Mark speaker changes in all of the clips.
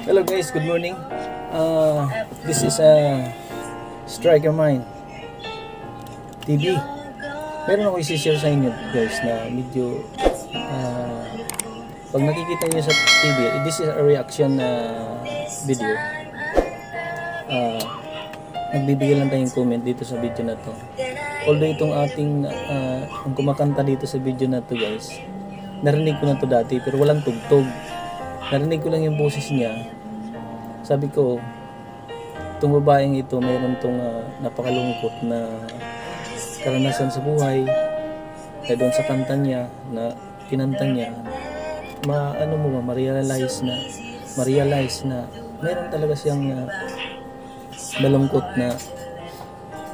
Speaker 1: Hello guys, good morning. This is a Striker Mind TV. Meron ako i-share sa inyo guys na medyo pag nakikita niyo sa TV, this is a reaction video. Nagbibigay lang tayong comment dito sa video na to. Although itong ating ang kumakanta dito sa video na to guys, narinig ko na to dati pero walang tugtog. Narinig ko lang yung boses niya. Sabi ko, itong babaeng ito, mayroon itong napakalungkot na karanasan sa buhay. Kaya doon sa kanta niya, na kinanta niya, ma-realize na mayroon talaga siyang malungkot na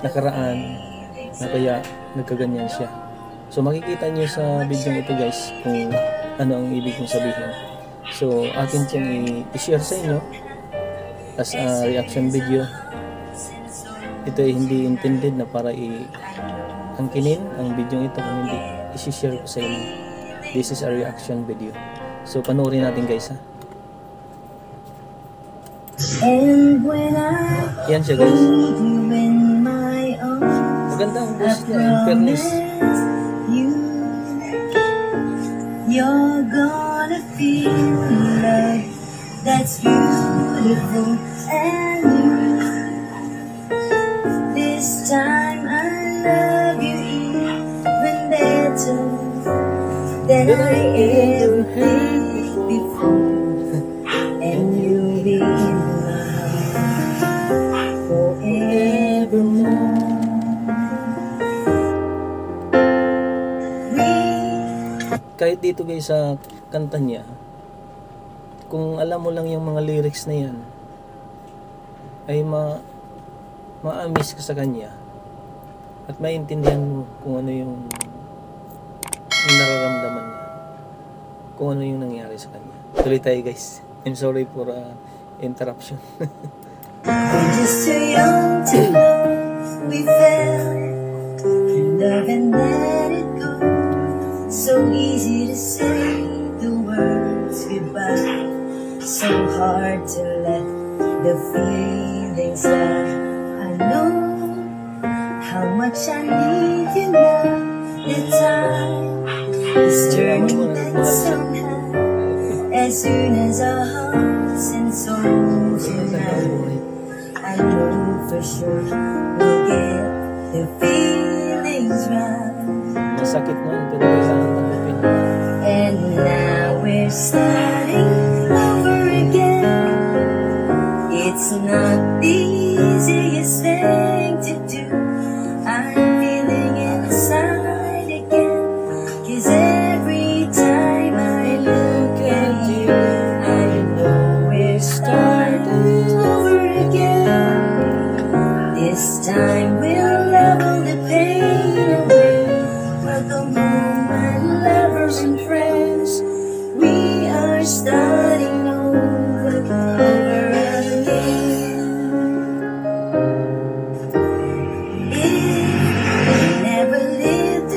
Speaker 1: nakaraan na kaya nagkaganyan siya. So makikita niyo sa video ito guys kung ano ang ibig kong sabihin. So akin pong i-share sa inyo as a reaction video. Ito ay hindi intended na para angkinin ang video ito, kung hindi i-share ko sa inyo. This is a reaction video. So panoorin natin guys ha. Yan siya guys. Maganda ang boses niya, in fairness. You're gonna feel love that's beautiful and new. This time I love you even better than I ever did before. And you'll be in my heart forevermore. Kahit dito guys sa kanta niya, kung alam mo lang yung mga lyrics na yan, ay ma-amaze ka sa kanya at maintindihan mo kung ano yung nararamdaman niya, kung ano yung nangyari sa kanya. Tuloy tayo guys. I'm sorry for interruption. We're just too young to know we fell in love and let it go. So easy to say the words goodbye, so hard to let the feelings die. I know how much I need you now. The time is turning back somehow. As soon as our hearts and souls unite, I know for sure we'll get the feelings right. Masakit man, pero kailangan tanggapin. And now we're starting over again. It's not the easiest thing to do. I'm feeling inside again, 'cause every time I look at you, I know we're starting over again. This time we'll level the pain away. Welcome home, my lovers and friends. We are starting over again. If we never lived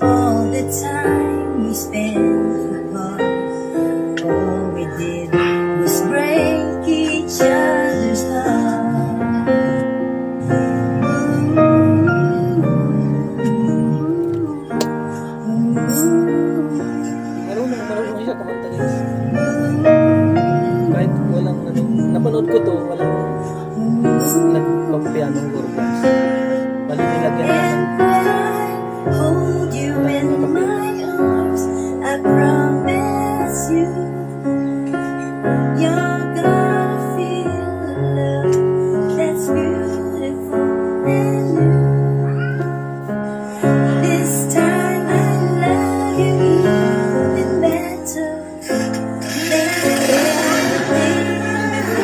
Speaker 1: all the time we spent apart, all we did was break each other's heart. Marunong siya kumanta guys. Kahit walang napanood ko to, walang nagpapianong chorus. Bali nilagyan naman. Hold you in my arms, I promise you, you're gonna feel love that's beautiful and new. This time I love you even better than I ever did before.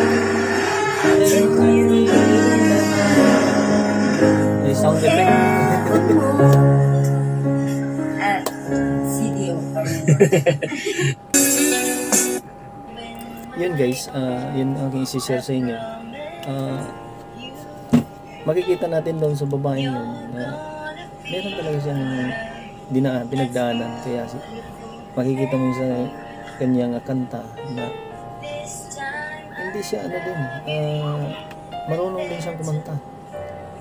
Speaker 1: And you'll be in my heart sound effect. Yun guys, yun ang aking isi-share sa inyo. Makikita natin doon sa babaeng yun na meron talaga siyang pinagdaanan. Kaya makikita mo sa kanyang kanta na hindi siya marunong din siyang kumanta.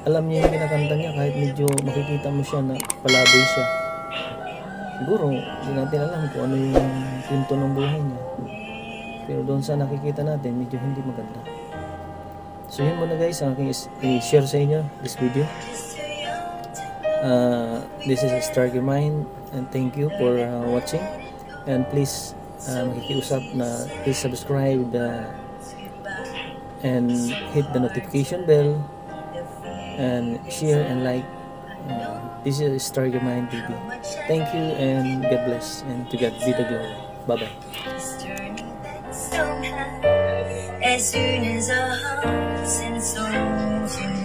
Speaker 1: Alam niya yung kinakanta niya kahit medyo makikita mo siya na palaboy siya. Siguro hindi natin alam kung ano yung pinto ng buhay niya, pero doon sa nakikita natin medyo hindi maganda. So yun muna guys, ang aking i-share sa inyo this video. This is Start Your Mind, and thank you for watching, and please makikiusap na please subscribe and hit the notification bell and share and like. This is Start Your Mind TV. Thank you and God bless, and to God be the glory. Bye bye. As soon as our hearts and souls unite.